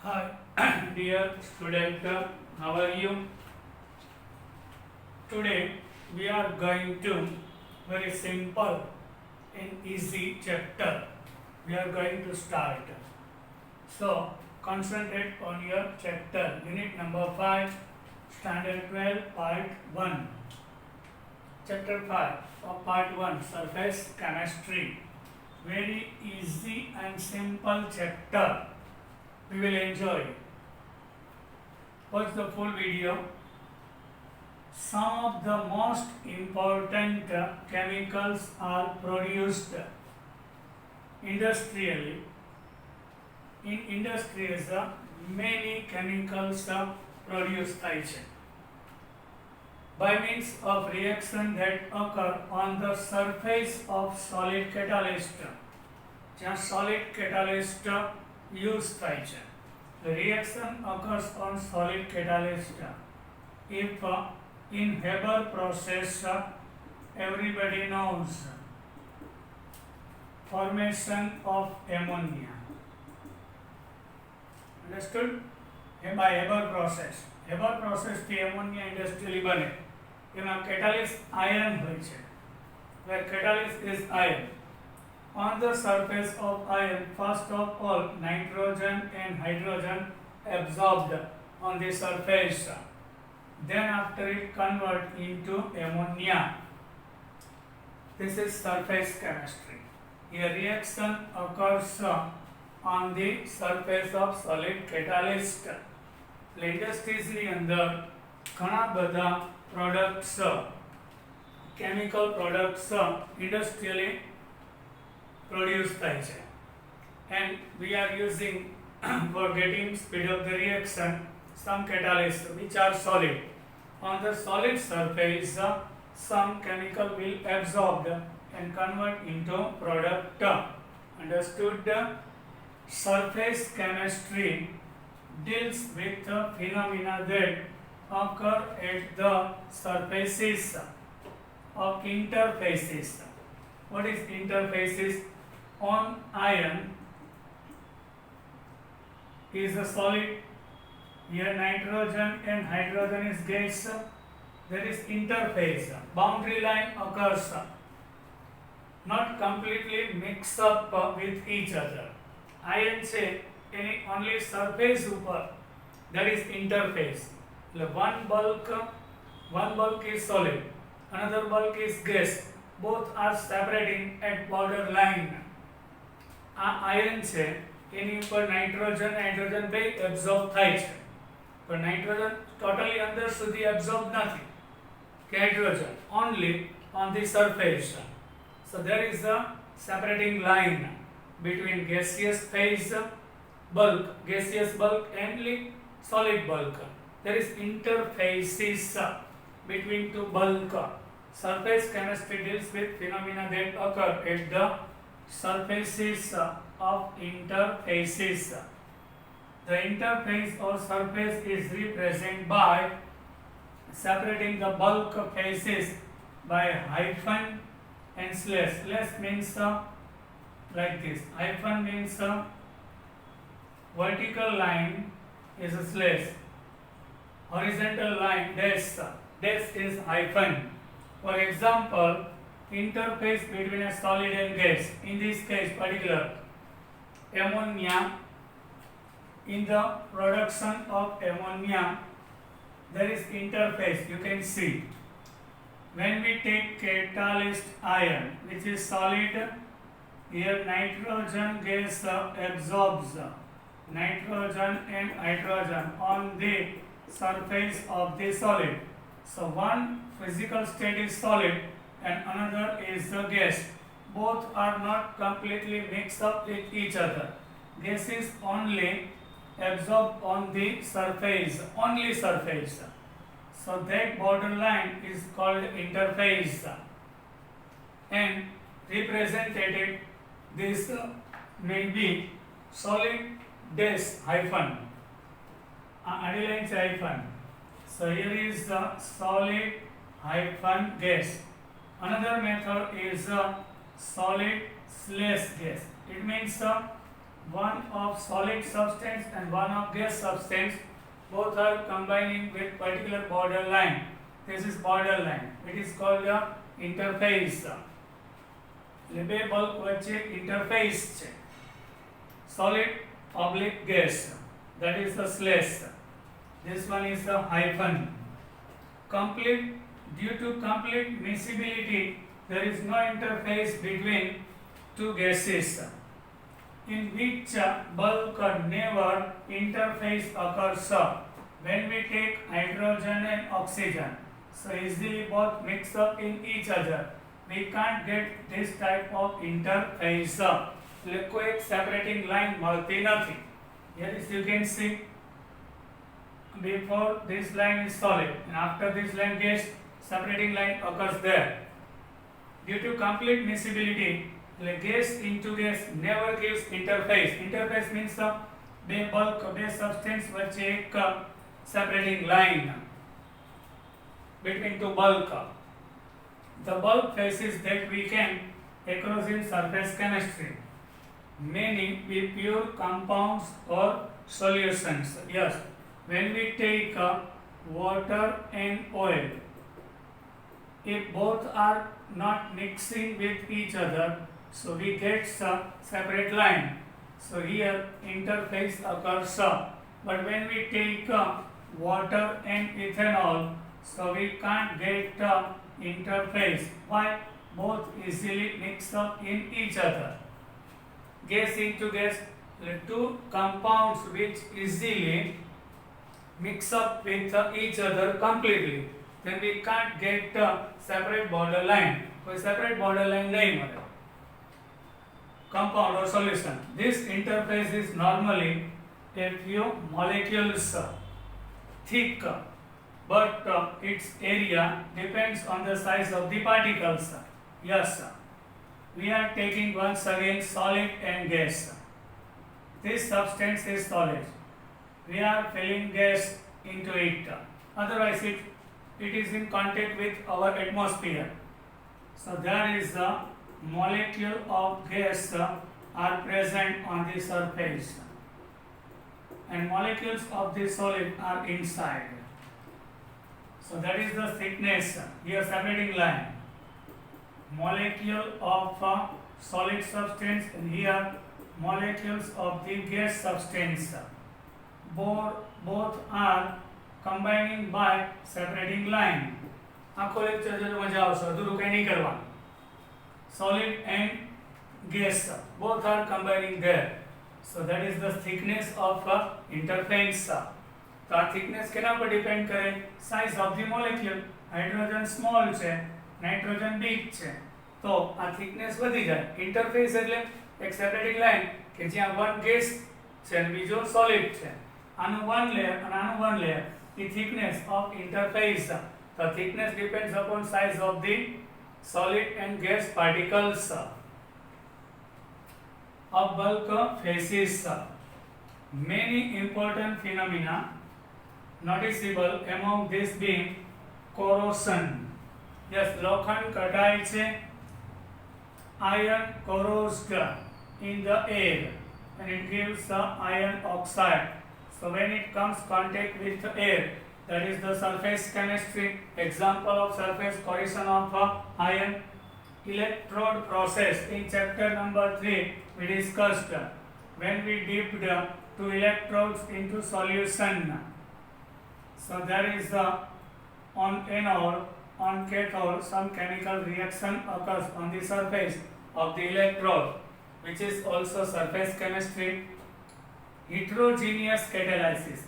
Hi, dear student, how are you? Today we are going to very simple and easy chapter. We are going to start. So concentrate on your chapter. Unit number 5, Standard 12, Part 1. Chapter 5 of Part 1, Surface Chemistry. Very easy and simple chapter. We will enjoy. Watch the full video. Some of the most important chemicals are produced industrially. In industries, many chemicals produced by means of reaction that occur on the surface of solid catalyst. જ્યાં solid catalyst use થાય છે. The reaction occurs on solid catalyst. If in Haber process, everybody knows formation of ammonia. Understood? By Haber process. Haber process થી ammonia industrially બને. એમાં catalyst iron હોય છે. Where catalyst is iron. On the surface of iron, first of all, nitrogen and hydrogen absorbed on the surface. Then after it convert into ammonia. This is surface chemistry. A reaction occurs on the surface of solid catalyst. Industries ની અંદર ઘણા બધા products, chemical products industrially produced થાય છે. And we are using for getting speed of the reaction some catalysts which are solid. On the solid surface, some chemical will absorb and convert into product. Understood? Surface chemistry deals with the phenomena that occur at the surfaces of interfaces. What is interfaces? On iron is a solid. Here nitrogen and hydrogen is gas. There is interface. Boundary line occurs. Not completely mixed up with each other. Iron છે એની only surface ઉપર. That is interface. One bulk is solid. Another bulk is gas. Both are separating at border line. Iron છે એની ઉપર nitrogen hydrogen બે absorb થાય છે. પણ nitrogen totally અંદર સુધી એબ્સોર્બ નથી કે hydrogen only on the surface. So there is a separating line between gaseous phase bulk, gaseous bulk and solid bulk. There is interfaces between two bulk. Surface chemistry deals with phenomena that occur at the surfaces of interfaces. The interface or surface is represented by separating the bulk phases by hyphen and slash. Slash means like this. Hyphen means vertical line is a slash. Horizontal line dash. Dash is hyphen. For example, interface between a solid and gas. In this case particular, ammonia. In the production of ammonia, there is interface. You can see. When we take catalyst iron, which is solid, here nitrogen gas absorbs nitrogen and hydrogen on the surface of the solid. So one physical state is solid and another is the gas. Both are not completely mixed up with each other. Gas is only absorbed on the surface, only surface. So that borderline is called interface. And represented this may be solid dash hyphen. Underline hyphen. So here is the solid hyphen gas. Another method is solid slash gas. It means one of solid substance and one of gas substance, both are combining with particular border line. This is border line. It is called a interface. એટલે બે bulk વચ્ચે interface છે. Solid oblique gas, that is the slash. This one is the hyphen. Complete, due to complete miscibility, there is no interface between two gases, in which bulk never interface occurs when we take hydrogen and oxygen. So easily both mix up in each other. We can't get this type of interface. એટલે કોઈ એક separating line મળતી નથી. Here as you can see, before this line is solid and after this line gas, separating line occurs there. Due to complete miscibility, gas into gas never gives interface. Interface means બે bulk, બે substance વચ્ચે એક separating line between two bulk. The bulk phases that we can across in surface chemistry, many with pure compounds or solutions. Yes, when we take water and oil, if both are not mixing with each other, so we get a separate line. So here interface occurs. But when we take water and ethanol, so we can't get interface. Why? Both easily mix up in each other. Gas into gas, two compounds which easily mix up with each other completely. Then we can't get separate border line. कोई separate border line नहीं मिले. Compound or solution. This interface is normally a few molecules thick, but its area depends on the size of the particles. Yes, we are taking once again solid and gas. This substance is solid. We are filling gas into it. Otherwise, it is in contact with our atmosphere. So there is a molecule of gas are present on the surface, and molecules of the solid are inside. So that is the thickness. Here separating line. Molecule of solid substance and here molecules of the gas substance. Both are combining by separating line. આખો lecture જો મજા આવશે અધૂરું કઈ નહીં કરવાનું. Solid and gas, both are combining there. So that is the thickness of interface. તો આ thickness કેના પર ડિપેન્ડ કરે? Size of the molecule. Hydrogen small છે, નાઇટ્રોજન બિગ છે, તો આ thickness વધી જાય. ઇન્ટરફેસ એટલે એક સેપરેટિંગ લાઇન કે જ્યાં વન ગેસ છે અને બીજો સોલિડ છે. આનું વન લેયર અને આનું one layer. The thickness of interface. The thickness depends upon size of the solid and gas particles. Of bulk phases. Many important phenomena noticeable among this being corrosion. Yes, લોખંડ કઢાય છે. Iron corrodes in the air and it gives the iron oxide. So when it comes contact with the air, that is the surface chemistry. Example of surface corrosion of iron. Electrode process. In chapter number 3 we discussed when we dipped two electrodes into solution. So there is on anode, on cathode, some chemical reaction occurs on the surface of the electrode, which is also surface chemistry. Heterogeneous catalysis.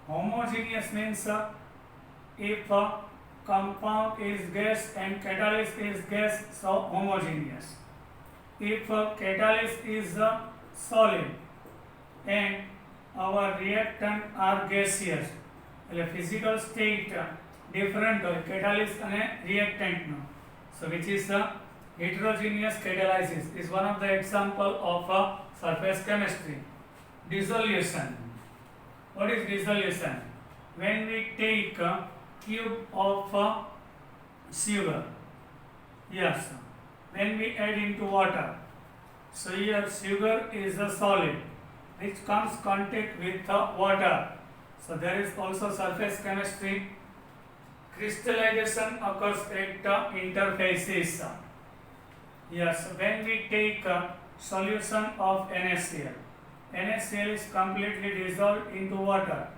Homogeneous means if compound is gas and catalyst is gas, so homogeneous. If catalyst is solid and our reactant are gaseous, એટલે physical state different હોય catalyst અને reactant નો. So which is heterogeneous catalysis is one of the example of surface chemistry. Dissolution. What is dissolution? When we take a cube of sugar, yes, when we add into water, so here sugar is a solid which comes contact with the water. So there is also surface chemistry. Crystallization occurs at interfaces. Yes, when we take a solution of NaCl, NaCl is completely dissolved into water.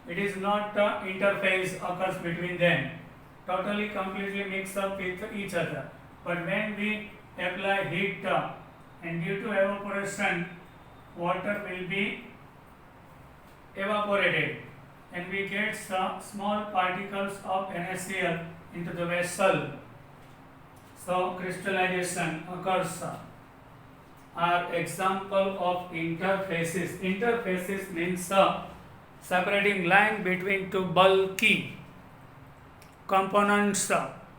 It is not interface occurs between them, totally completely mixed up with each other. But when we apply heat and due to evaporation, water will be evaporated and we get some small particles of NaCl into the vessel. So crystallization occurs. Are example of interfaces. Interfaces means separating line between two bulky components,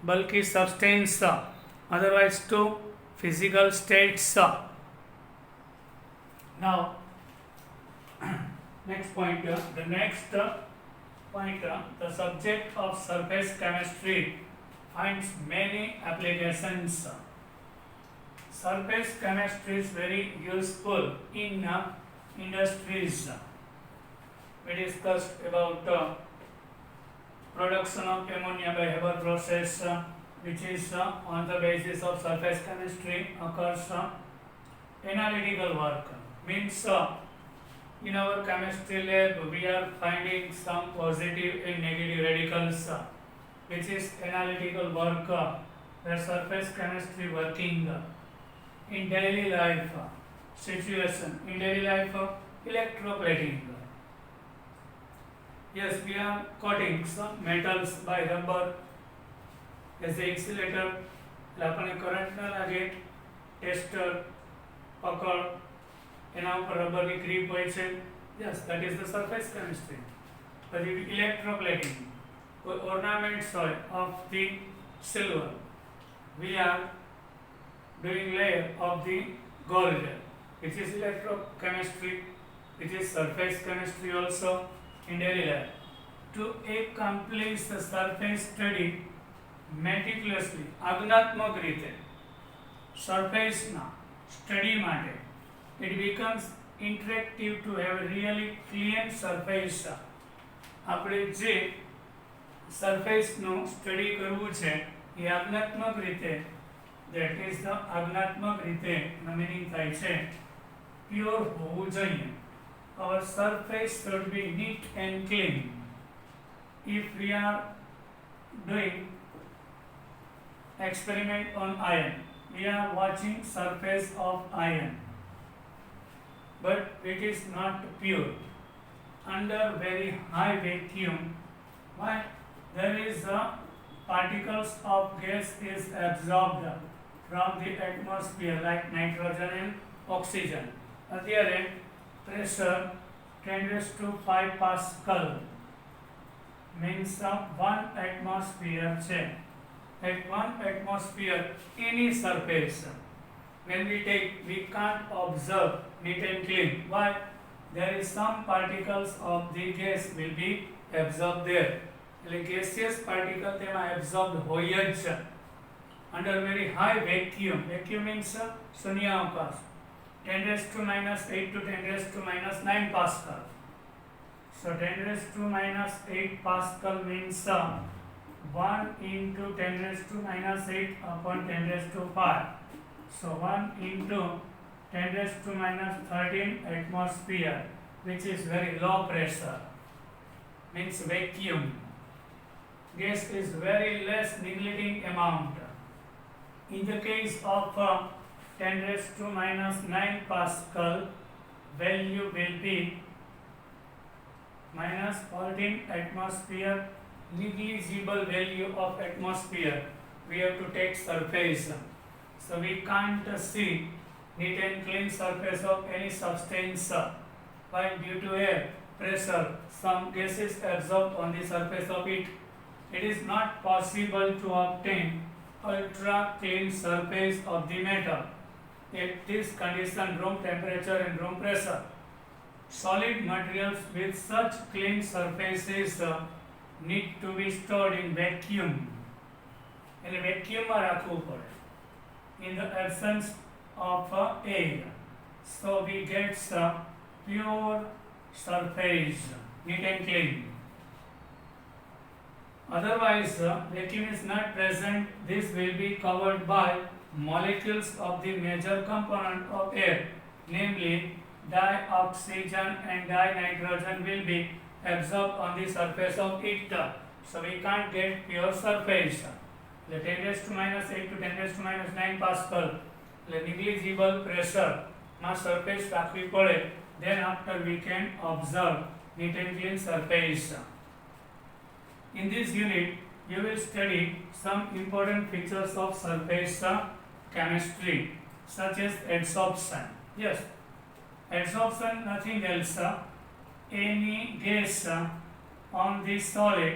bulky substance, otherwise two physical states. Now, next point, the next point, the subject of surface chemistry finds many applications. Surface chemistry is very useful in industries. We discussed about production of ammonia by Haber process, which is on the basis of surface chemistry occurs. Analytical work means in our chemistry lab we are finding some positive and negative radicals, which is analytical work where surface chemistry working. In daily life situation, in daily life electroplating. Yes, we are coating some metals by rubber as a insulator. આપણે current ના લાગે tester પકડ એના ઉપર રબરની grip હોય છે. Yes, that is the surface chemistry. પછી electroplating, કોઈ ornaments હોય of the silver, we are doing layer of the gold, which is electrochemistry, which is surface chemistry also in daily life. To accomplish the surface study meticulously, આજ્ઞાત્મક રીતે surfaceના study માટે, it becomes interactive to have a really clean surface. આપણે જે surfaceનું study કરવું છે એ આજ્ઞાત્મક રીતે, that is the આજ્ઞાત્મક રીતે નો meaning થાય છે pure હોવું જોઈએ. Our surface should be neat and clean. If we are doing experiment on iron, we are watching surface of iron, but it is not pure. Under very high vacuum, why there is particles of gas is absorbed from the atmosphere like nitrogen and oxygen. અત્યારે pressure 10⁵ Pascal means 1 atmosphere છે. At 1 atmosphere, any surface, when we take, we can't observe neat and clean. Why? There is some particles of the gas will be absorbed there. એટલે gaseous particle તેમાં absorbed હોય જ. Under very high vacuum, vacuum means શૂન્યાવકાશ, 10⁻⁻8 to 10⁻⁹ Pascal. So 10⁻⁸ Pascal means 1 into 10⁻⁸ upon 10⁵. So 1 into 10⁻⁻13 atmosphere, which is very low pressure, means vacuum. Gas is very less neglecting amount. In the case of 10⁻⁹ Pascal, value will be -14 atmosphere, negligible value of atmosphere. We have to take surface. So we can't see neat and clean surface of any substance. Why? Due to air pressure, some gases absorbed on the surface of it. It is not possible to obtain ultra clean surface of the metal at this condition, room temperature and room pressure. Solid materials with such clean surfaces need to be stored in vacuum. In a vacuum રાખવું પડે, in the absence of air. So we get pure surface, neat and clean. Otherwise, vacuum is not present. This will be covered by molecules of the major component of air, namely dioxygen and dinitrogen will be absorbed on the surface of it. So we can't get pure surface. The 10 raised to minus 8 to 10 raised to minus 9 Pascal, the negligible pressure માં surface રાખવી પડે. Then after we can observe neat and clean surface. In this unit, you will study some important features of surface chemistry, such as adsorption. Yes, adsorption nothing else. Any gas on the solid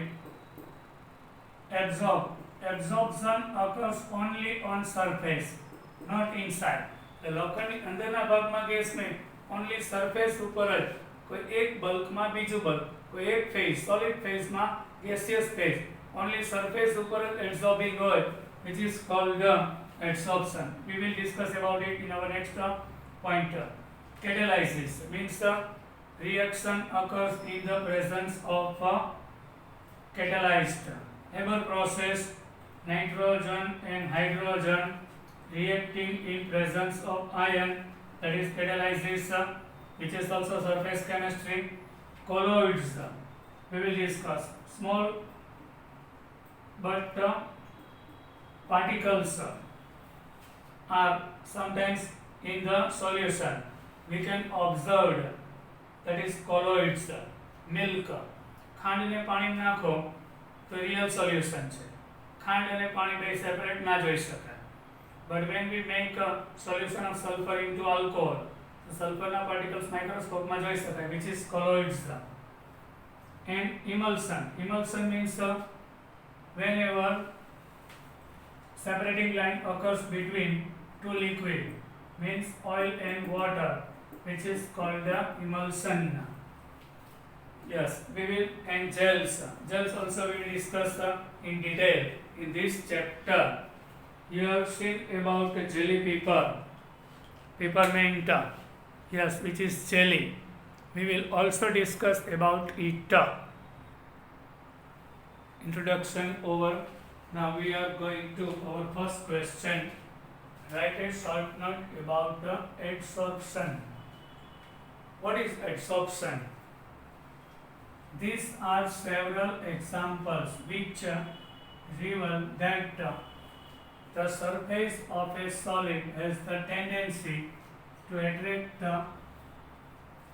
absorption occurs only on surface, not inside. The લોખંડની અંદરના ભાગમાં gas નહીં, only surface ઉપર જ. કોઈ એક બલ્કમાં બીજું bulk, કોઈ એક ફેઝ solid ફેઝમાં gaseous phase, only surface ઉપર જ absorbing હોય, which is called adsorption. We will discuss about it in our next pointer. Catalysis means reaction occurs in the presence of catalyzed. Haber process, nitrogen and hydrogen reacting in presence of iron, that is catalysis, which is also surface chemistry. Colloids we will discuss. Small but particles are sometimes in the solution. We can observe, that is colloids. Milk, ખાંડને પાણી નાખો તો real solution છે. ખાંડ અને પાણી બે separate ના જોઈ શકાય. But when we make a solution of sulfur into alcohol, the sulfurના particles microscope માં જોઈ શકાય, which is colloids. And emulsion means whenever separating line occurs between two liquid, means oil and water, which is called emulsion. Yes, we will, and gels also we will discuss in detail in this chapter. You have seen about jelly peppermint, yes, which is jelly. We will also discuss about it. Introduction over. Now we are going to our first question. Write a short note about the adsorption. What is adsorption? These are several examples which reveal that the surface of a solid has the tendency to attract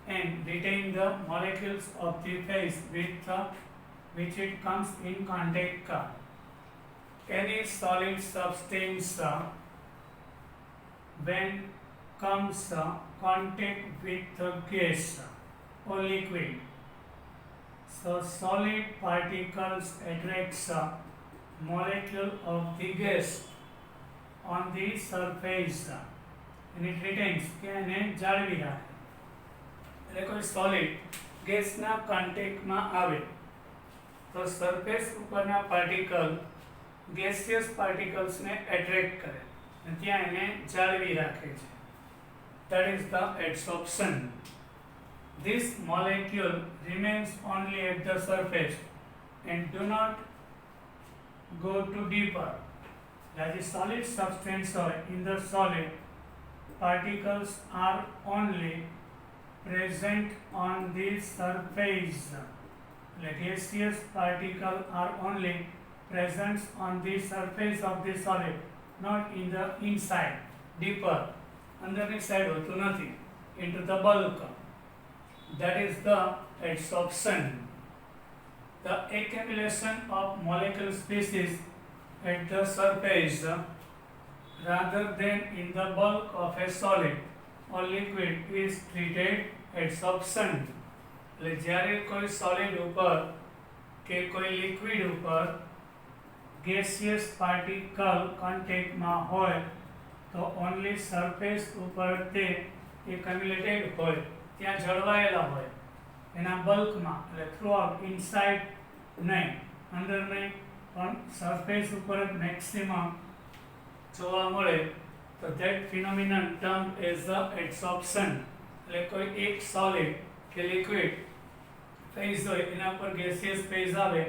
and retain the molecules of the phase with which it comes in contact. Any solid substance when comes contact with the gas or liquid, so solid particles attracts molecule of the gas on the surface and it retains કે એને જાળવી રાખે. એટલે કોઈ solid ગેસના કોન્ટેક્ટમાં આવે તો surface ઉપરના પાર્ટિકલ ગેસિયસ પાર્ટિકલ્સને એટ્રેક્ટ કરે અને ત્યાં એને જાળવી રાખે છે. That is the adsorption. This molecule remains only at the surface and do not go to deeper. That is solid substance in the solid particles are only present on the surface. The gaseous particles are only present on the surface of the solid, not in the inside, deeper. Underneath side હોતું નથી, into the bulk. That is the adsorption. The accumulation of molecule species at the surface rather than in the bulk of a solid or liquid is treated adsorption. એટલે જ્યારે કોઈ solid ઉપર કે કોઈ liquid ઉપર gaseous particle contactમાં હોય તો only surface ઉપર તે accumulated હોય, ત્યાં જળવાયેલા હોય એના બલ્કમાં, એટલે throughout inside નહીં, અંદર નહીં, પણ surface ઉપર maximum જોવા મળે, તો that phenomenon termed as the adsorption. એટલે કોઈ એક સોલિડ કે લિક્વિડ ફેઝ હોય એના પર ગેસિયસ ફેઝ આવે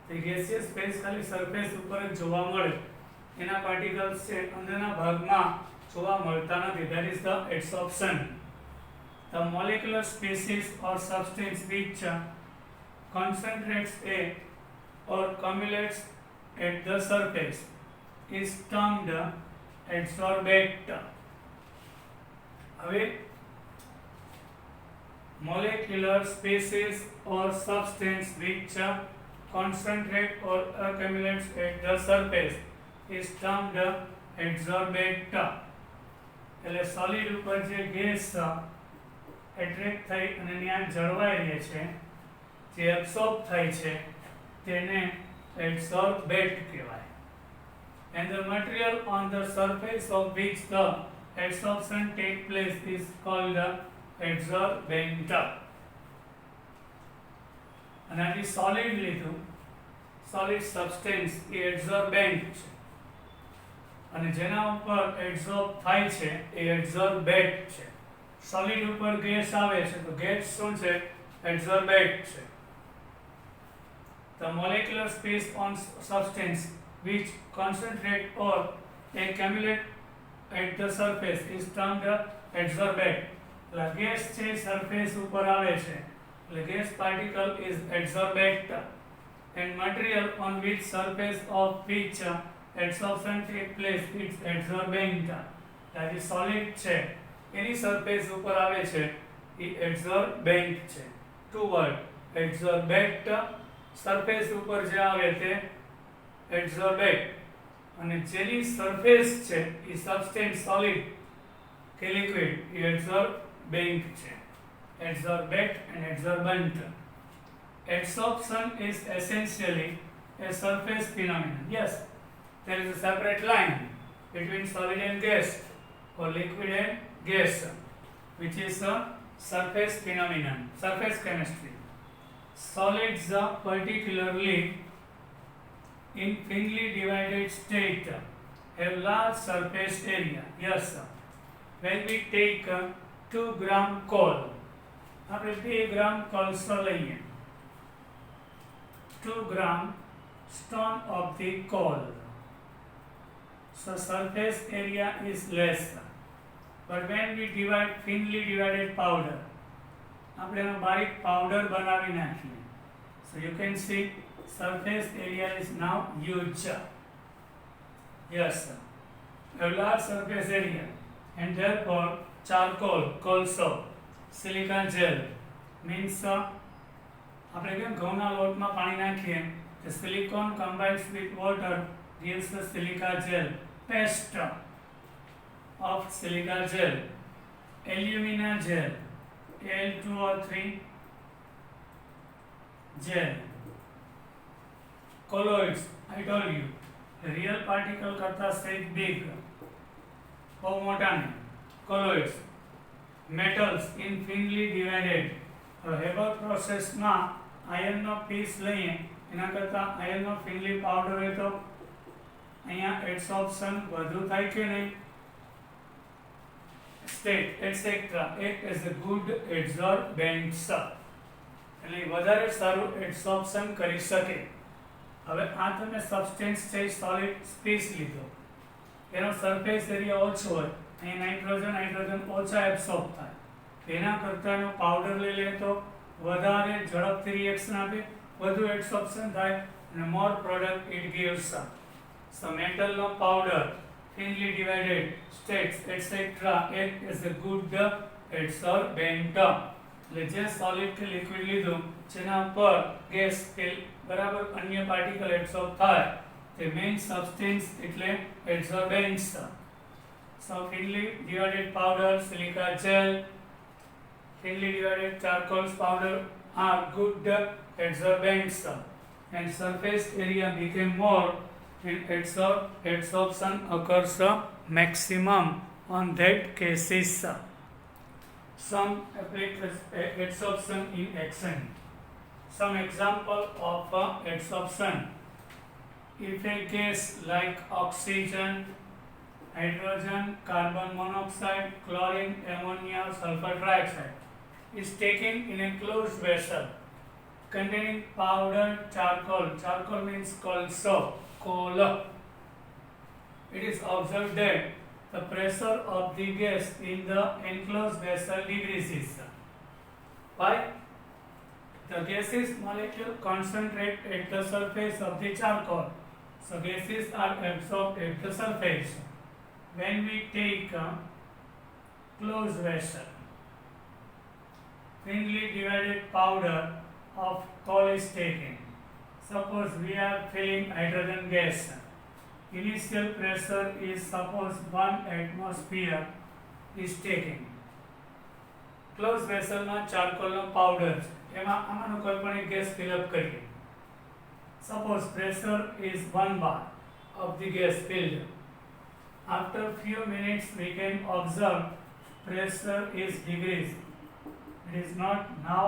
તો ગેસિયસ ફેઝ ખાલી સરફેસ ઉપર જ જોવા મળે, એના પાર્ટિકલ્સ છે અંદરના ભાગમાં જોવા મળતા નથી. That is the adsorption. The molecular species or substance which concentrates a or accumulates at the surface is termed adsorbate. હવે molecular species or substance which concentrate or accumulates at the surface is termed adsorbate. એટલે solid ઉપર જે gas attract થઈ અને ત્યાં જળવાઈ રહે છે, જે એબ્સોર્બ થાય છે તેને adsorbate કહેવાય. And the material on the surface of which the adsorption take place is called adsorbent. અને આ જે સોલિડ લીધું, સોલિડ સબસ્ટન્સ એ એડઝોર્બેન્ટ છે અને જેના ઉપર એડઝોર્બ થાય છે એ એડઝોર્બેટ છે. સોલિડ ઉપર ગેસ આવે છે તો ગેસ શું છે? એડઝોર્બેટ છે. The molecular space on substance which concentrate or accumulate at the surface is termed adsorbate. એટલે ગેસ છે સરફેસ ઉપર આવે છે એટલે gas particle is adsorbate, and material on which surface of which adsorption take place is adsorbent. એટલે જે solid છે એની surface ઉપર આવે છે એ adsorbent છે. ટુ વર્ડ adsorbate, સરફેસ ઉપર જે આવે તે adsorbate, અને જેની સરફેસ છે એ સબસ્ટેન્સ સોલિડ કે લિક્વિડ એ adsorbent છે. Adsorbate and adsorbent. Adsorption is essentially a surface phenomenon. Yes, there is a separate line between solid and gas or liquid and gas, which is a surface phenomenon, surface chemistry. Solids, particularly in thinly divided state, have large surface area. Yes, when we take 2 gram coal, આપણે 2 ગ્રામ કોલસો લઈએ, 2 gram stone of the coal, so surface area is less. But when we divide thinly divided powder, આપણે એનો બારીક powder બનાવી નાખીએ, so you can see surface area is now huge. Yes, a large surface area, and therefore charcoal, coalso, silica gel means આપણે કેમ ઘઉંના લોટમાં પાણી નાખીએ તો silicon combines with water gives the silica gel. Paste of silica gel, alumina gel, Al2O3 gel, colloids. I told you the real particle કરતા સહેજ big, બહુ મોટા નહીં, colloids. Metals in thinly divided. Haber processમાં આયર્નનો પીસ લઈએ એના કરતાં આયર્નનો thinly પાવડર હોય તો અહીંયા એડસોર્પ્શન વધુ થાય કે નહીં? State etc. act as a good adsorbents. એટલે વધારે સારું એડસોર્પ્શન કરી શકે. હવે આ તમે સબસ્ટેન્સ છે સોલિડ સ્પેસ લીધો, એનો સરફેસ એરિયા ઓછો હોય, અહીં નાઇટ્રોજન ઓછા એબ્સોર્બ થાય, એના કરતાંનો પાવડર લઈ લે તો વધારે ઝડપથી રિએક્શન આપે, વધુ એબ્સોર્પ્શન થાય અને more product it gives. So મેટલનો powder thinly divided states etc. act as a good adsorbent. એટલે જે સોલિડ કે લિક્વિડ લીધું જેના પર ગેસ કે બરાબર અન્ય પાર્ટિકલ એબ્સોર્બ થાય તે મેઇન સબસ્ટેન્સ એટલે એડસોર્બેન્ટ્સ. So thinly divided powder, silica gel, thinly divided charcoal powder are good adsorbents, and surface area became more when adsorption occurs maximum on that cases. Some adsorption in action. Some example of adsorption. If a gas like oxygen hydrogen, carbon monoxide, chlorine, ammonia, sulfur trioxide is taken in a closed vessel containing powdered charcoal. Charcoal means colso, coal. It is observed that the pressure of the gas in the enclosed vessel decreases. Why? The gaseous molecule concentrate at the surface of the charcoal. So gases are absorbed at the surface. When we take a closed vessel, thinly divided powder of coal is taken. Suppose we are filling hydrogen gas. Initial pressure is suppose 1 atmosphere is taken. Closed vessel માં charcoal નો powder છે. એમાં આમાંનો કોઈ પણ એક gas fill up કરીએ. Suppose pressure is 1 bar of the gas filled. After few minutes we can observe pressure is decreased. It is not now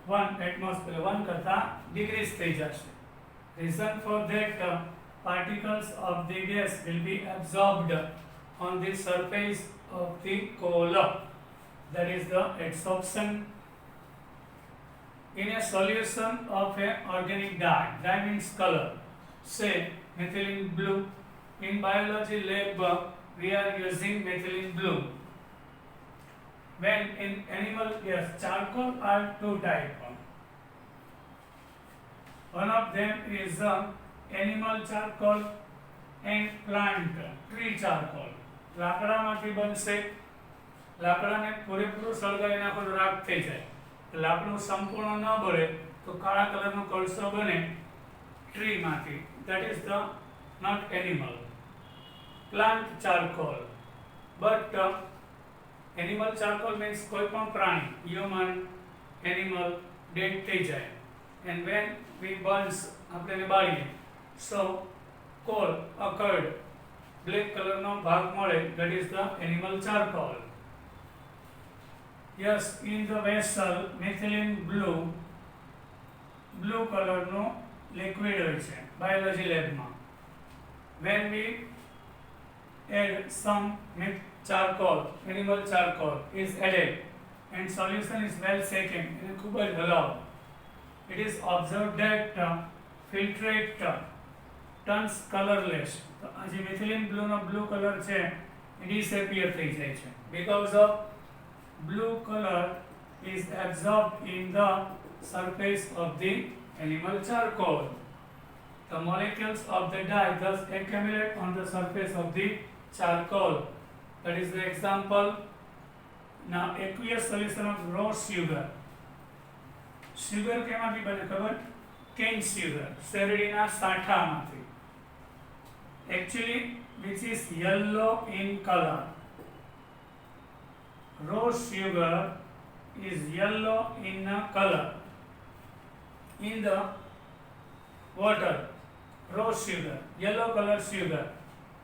1 atmosphere, 1 કરતા decrease થઈ જશે. Reason for that, particles of the gas will be absorbed on the surface of the coal. That is the adsorption. In a solution of an organic dye, dye means color, say methylene blue. In biology lab, we are using methylene blue. When in animal, yes, charcoal are two types. One of them is animal charcoal and plant tree charcoal. લાકડામાંથી બનશે. લાકડાને પૂરેપૂરું સળગાવી નાખો તો રાખ થઈ જાય. લાકડું સંપૂર્ણ ન બળે તો કાળા કલરનો કોલસો બને ટ્રીમાંથી. That is the not animal. Plant charcoal. But animal charcoal means કોઈ પણ પ્રાણી, human, animal, dead થઈ જાય. And when we burns, આપણે એને બાળીએ, so coal occurred, black color નો ભાગ મળે, that is the animal charcoal. Yes, in the vessel methylene blue color no liquid હોય છે biology lab માં. When we add some charcoal, animal charcoal is added and solution is well shaken and ખૂબ જ હલાવો. It is observed that filtrate turns colorless. તો આ જે methylene blue નો blue color છે એ disappear થઈ જાય છે because of blue color is absorbed in the surface of the animal charcoal. The molecules of the dye thus accumulate on the surface of the charcoal. That is the example. Now aqueous solution of raw sugar. Sugar કેમાંથી બને ખબર? Cane sugar, શેરડીના સાઠામાંથી. Actually which is yellow in color. Raw sugar is yellow in color. In the water, raw sugar, yellow color sugar.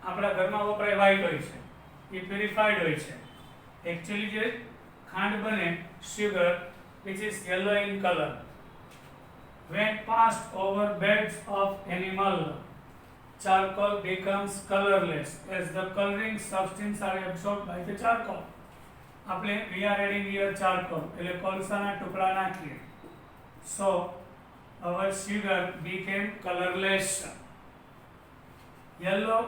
આપણા ઘરમાં વપરાય white હોય છે. એ purified હોય છે. Actually જે ખાંડ બને sugar which is yellow in color. When passed over beds of animal, charcoal becomes colorless as the coloring substance are absorbed by the charcoal. આપણે we are adding here charcoal, એટલે કોલસાના ટુકડા નાખીએ. So our sugar became colorless. Yellow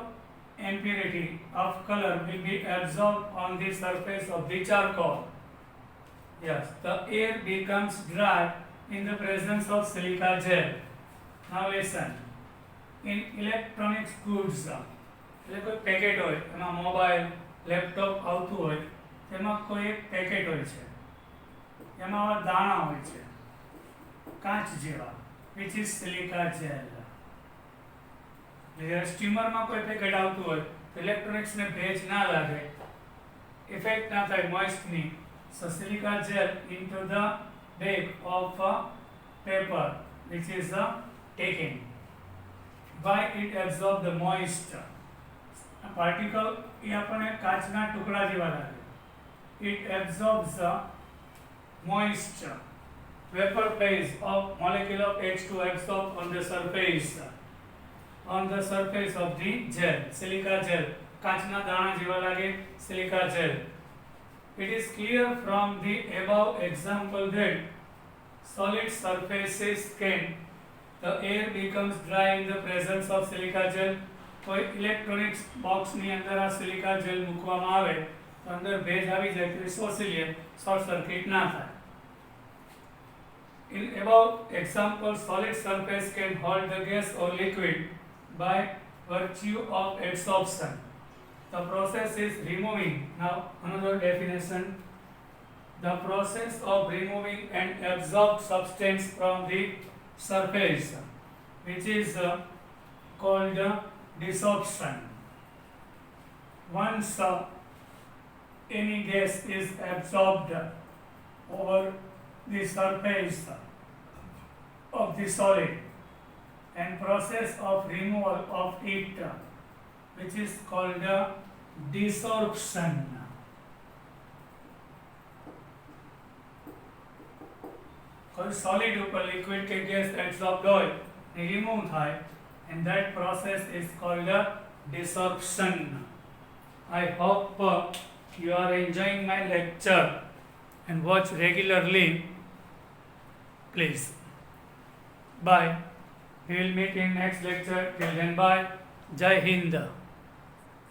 impurity of color will be absorbed on the surface of the charcoal. Yes, the air becomes dry in the presence of silica gel. Now listen. In electronics goods, એટલે કોઈ packet હોય, એમાં mobile, laptop આવતું હોય, તેમાં કોઈ એક packet હોય છે, એમાં દાણા હોય છે, કાચ જેવા, which is silica gel. જ્યારે સ્ટીમરમાં કોઈ પેકેટ આવતું હોય તો ઇલેક્ટ્રોનિક્સને ભેજ ના લાગે, ઇફેક્ટ ના થાય મોઇસ્ટની. So silica gel into the bag of paper which is taken. Why it absorb the moisture? A particle એ આપણને કાચના ટુકડા જેવા લાગે. It absorbs the moisture. Vapor phase of molecule of H2 absorbed on the surface of the gel, silica gel, કાચના દાણા જેવા લાગે સિલિકા જેલ. It is clear from the above example that solid surfaces can the air becomes dry in the presence of silica gel. કોઈ electronics બોક્સની અંદર આ સિલિકા જેલ મૂકવામાં આવે તો અંદર ભેજ આવી જાય તો શોષી લે, શોર્ટ સર્કિટ ના થાય. In above example, solid surface can hold the gas or liquid by virtue of adsorption. The process is removing. Now another definition. The process of removing an absorbed substance from the surface, which is called desorption. Once any gas is absorbed over the surface of the solid and process of removal of it, which is called desorption. કોઈ solid ઉપર liquid કે gas absorbed હોય એ remove થાય and that process is called desorption. I hope you are enjoying my lecture and watch regularly. Please. Bye. We will meet in next lecture. Till then, bye. Jai Hind.